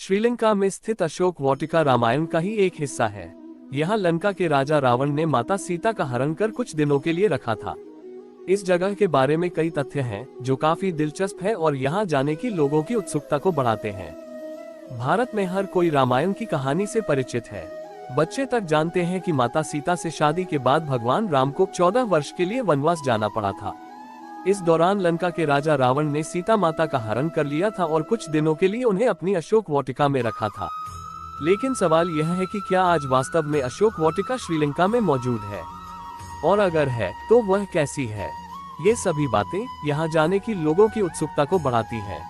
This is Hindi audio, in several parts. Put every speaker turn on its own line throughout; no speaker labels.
श्रीलंका में स्थित अशोक वाटिका रामायण का ही एक हिस्सा है। यहाँ लंका के राजा रावण ने माता सीता का हरण कर कुछ दिनों के लिए रखा था। इस जगह के बारे में कई तथ्य हैं जो काफी दिलचस्प है और यहाँ जाने की लोगों की उत्सुकता को बढ़ाते हैं। भारत में हर कोई रामायण की कहानी से परिचित है। बच्चे तक जानते हैं कि माता सीता से शादी के बाद भगवान राम को 14 वर्ष के लिए वनवास जाना पड़ा था। इस दौरान लंका के राजा रावण ने सीता माता का हरण कर लिया था और कुछ दिनों के लिए उन्हें अपनी अशोक वाटिका में रखा था। लेकिन सवाल यह है कि क्या आज वास्तव में अशोक वाटिका श्रीलंका में मौजूद है, और अगर है तो वह कैसी है। ये सभी बातें यहाँ जाने की लोगों की उत्सुकता को बढ़ाती है।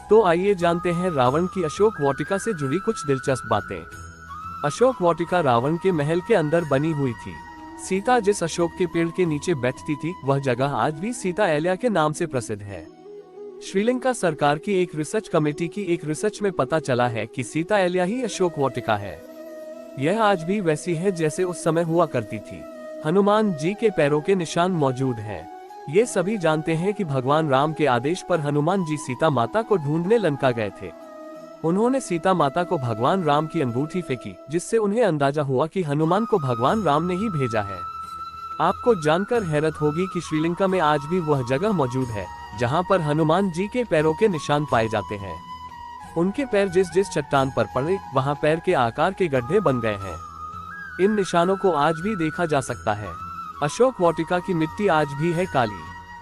तो आइए जानते हैं रावण की अशोक वाटिका से जुड़ी कुछ दिलचस्प बातें। अशोक वाटिका रावण के महल के अंदर बनी हुई थी। सीता जिस अशोक के पेड़ के नीचे बैठती थी वह जगह आज भी सीता एलिया के नाम से प्रसिद्ध है। श्रीलंका सरकार की एक रिसर्च कमेटी की एक रिसर्च में पता चला है कि सीता एलिया ही अशोक वाटिका है। यह आज भी वैसी है जैसे उस समय हुआ करती थी। हनुमान जी के पैरों के निशान मौजूद हैं। ये सभी जानते हैं कि भगवान राम के आदेश पर हनुमान जी सीता माता को ढूंढने लंका गए थे। उन्होंने सीता माता को भगवान राम की अंगूठी फेंकी, जिससे उन्हें अंदाजा हुआ कि हनुमान को भगवान राम ने ही भेजा है। आपको जानकर हैरत होगी कि श्रीलंका में आज भी वह जगह मौजूद है जहां पर हनुमान जी के पैरों के निशान पाए जाते हैं। उनके पैर जिस जिस चट्टान पर पड़े वहां पैर के आकार के गड्ढे बन गए हैं। इन निशानों को आज भी देखा जा सकता है। अशोक वाटिका की मिट्टी आज भी है काली।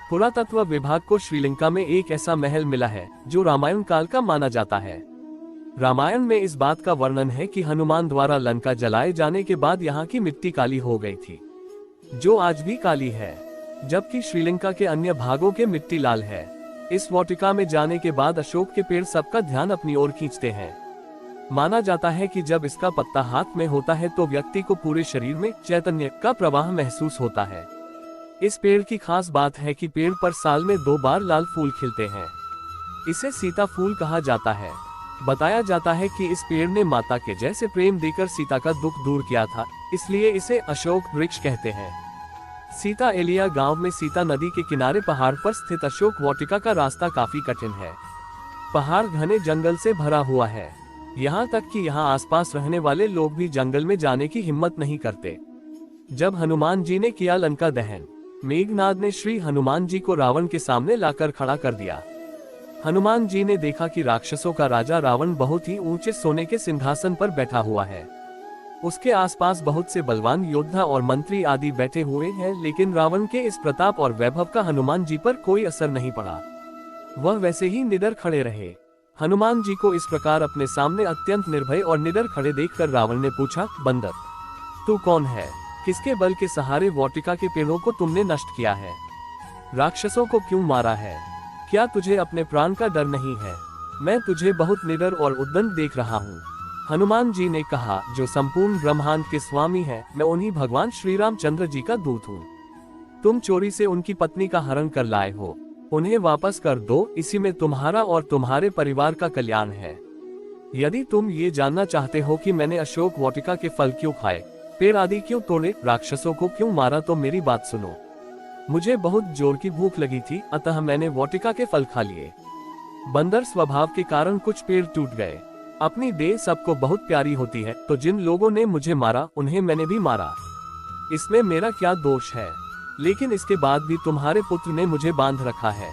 पुरातत्व विभाग को श्रीलंका में एक ऐसा महल मिला है जो रामायण काल का माना जाता है। रामायण में इस बात का वर्णन है कि हनुमान द्वारा लंका जलाए जाने के बाद यहाँ की मिट्टी काली हो गई थी, जो आज भी काली है, जबकि श्रीलंका के अन्य भागों के मिट्टी लाल है। इस वाटिका में जाने के बाद अशोक के पेड़ सबका ध्यान अपनी ओर खींचते हैं। माना जाता है कि जब इसका पत्ता हाथ में होता है तो व्यक्ति को पूरे शरीर में चैतन्य का प्रवाह महसूस होता है। इस पेड़ की खास बात है कि पेड़ पर साल में 2 बार लाल फूल खिलते हैं। इसे सीता फूल कहा जाता है। बताया जाता है कि इस पेड़ ने माता के जैसे प्रेम देकर सीता का दुख दूर किया था, इसलिए इसे अशोक वृक्ष कहते हैं। सीता एलिया गांव में सीता नदी के किनारे पहाड़ पर स्थित अशोक वाटिका का रास्ता काफी कठिन है। पहाड़ घने जंगल से भरा हुआ है, यहाँ तक कि यहाँ आसपास रहने वाले लोग भी जंगल में जाने की हिम्मत नहीं करते। जब हनुमान जी ने किया लंका दहन, मेघनाद ने श्री हनुमान जी को रावण के सामने लाकर खड़ा कर दिया। हनुमान जी ने देखा कि राक्षसों का राजा रावण बहुत ही ऊंचे सोने के सिंहासन पर बैठा हुआ है। उसके आसपास बहुत से बलवान योद्धा और मंत्री आदि बैठे हुए हैं, लेकिन रावण के इस प्रताप और वैभव का हनुमान जी पर कोई असर नहीं पड़ा। वह वैसे ही निडर खड़े रहे। हनुमान जी को इस प्रकार अपने सामने अत्यंत निर्भय और निडर खड़े देखकर रावण ने पूछा, बंदर, तू कौन है? किसके बल के सहारे वाटिका के पेड़ों को तुमने नष्ट किया है? राक्षसों को क्यों मारा है? क्या तुझे अपने प्राण का डर नहीं है? मैं तुझे बहुत निडर और उद्दंड देख रहा हूँ। हनुमान जी ने कहा, जो संपूर्ण ब्रह्मांड के स्वामी है, मैं उन्हीं भगवान श्री रामचंद्र जी का दूत हूँ। तुम चोरी से उनकी पत्नी का हरण कर लाए हो, उन्हें वापस कर दो, इसी में तुम्हारा और तुम्हारे परिवार का कल्याण है। यदि तुम ये जानना चाहते हो कि मैंने अशोक वाटिका के फल क्यों खाए, पेड़ आदि क्यों तोड़े, राक्षसों को क्यों मारा, तो मेरी बात सुनो। मुझे बहुत जोर की भूख लगी थी, अतः मैंने वाटिका के फल खा लिए। बंदर स्वभाव के कारण कुछ पेड़ टूट गए। अपनी देह सबको बहुत प्यारी होती है, तो जिन लोगों ने मुझे मारा उन्हें मैंने भी मारा। इसमें मेरा क्या दोष है? लेकिन इसके बाद भी तुम्हारे पुत्र ने मुझे बांध रखा है।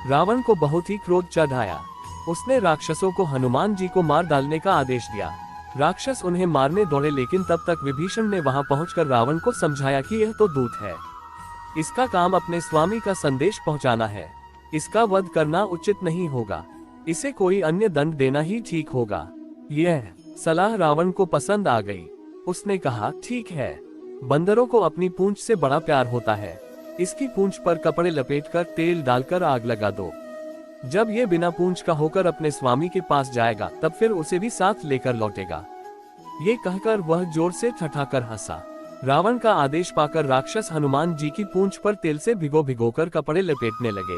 रावण को बहुत ही क्रोध चढ़ आया। उसने राक्षसों को हनुमान जी को मार डालने का आदेश दिया। राक्षस उन्हें मारने दौड़े, लेकिन तब तक विभीषण ने वहां पहुंचकर रावण को समझाया कि यह तो दूत है, इसका काम अपने स्वामी का संदेश पहुंचाना है। इसका वध करना उचित नहीं होगा, इसे कोई अन्य दंड देना ही ठीक होगा। यह सलाह रावण को पसंद आ गई। उसने कहा, ठीक है, बंदरों को अपनी पूंछ से बड़ा प्यार होता है। इसकी पूंछ पर कपड़े लपेटकर तेल डालकर आग लगा दो। जब ये बिना पूंछ का होकर अपने स्वामी के पास जाएगा, तब फिर उसे भी साथ लेकर लौटेगा। ये कहकर वह जोर से ठठाकर हंसा। रावण का आदेश पाकर राक्षस हनुमान जी की पूंछ पर तेल से भिगो भिगोकर कपड़े लपेटने लगे।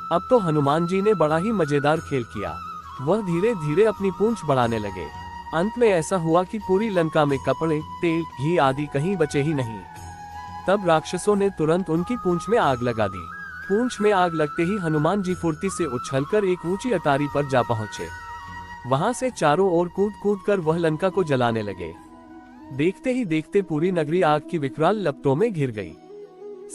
अब तो हनुमान जी ने बड़ा ही मजेदार खेल किया। वह धीरे धीरे अपनी पूंछ बढ़ाने लगे। अंत में ऐसा हुआ कि पूरी लंका में कपड़े, तेल, घी आदि कहीं बचे ही नहीं। तब राक्षसों ने तुरंत उनकी पूंछ में आग लगा दी। पूंछ में आग लगते ही हनुमान जी फुर्ती से उछलकर एक ऊंची अटारी पर जा पहुंचे। वहां से चारों ओर कूद कूद कर वह लंका को जलाने लगे। देखते ही देखते पूरी नगरी आग की विकराल लपटों में घिर गई।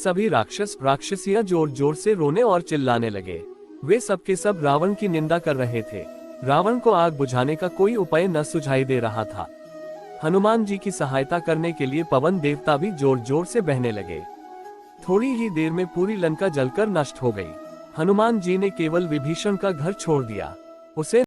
सभी राक्षस राक्षसियां जोर जोर से रोने और चिल्लाने लगे। वे सब के सब रावण की निंदा कर रहे थे। रावण को आग बुझाने का कोई उपाय न सुझाई दे रहा था। हनुमान जी की सहायता करने के लिए पवन देवता भी जोर जोर से बहने लगे। थोड़ी ही देर में पूरी लंका जलकर नष्ट हो गई। हनुमान जी ने केवल विभीषण का घर छोड़ दिया। उसे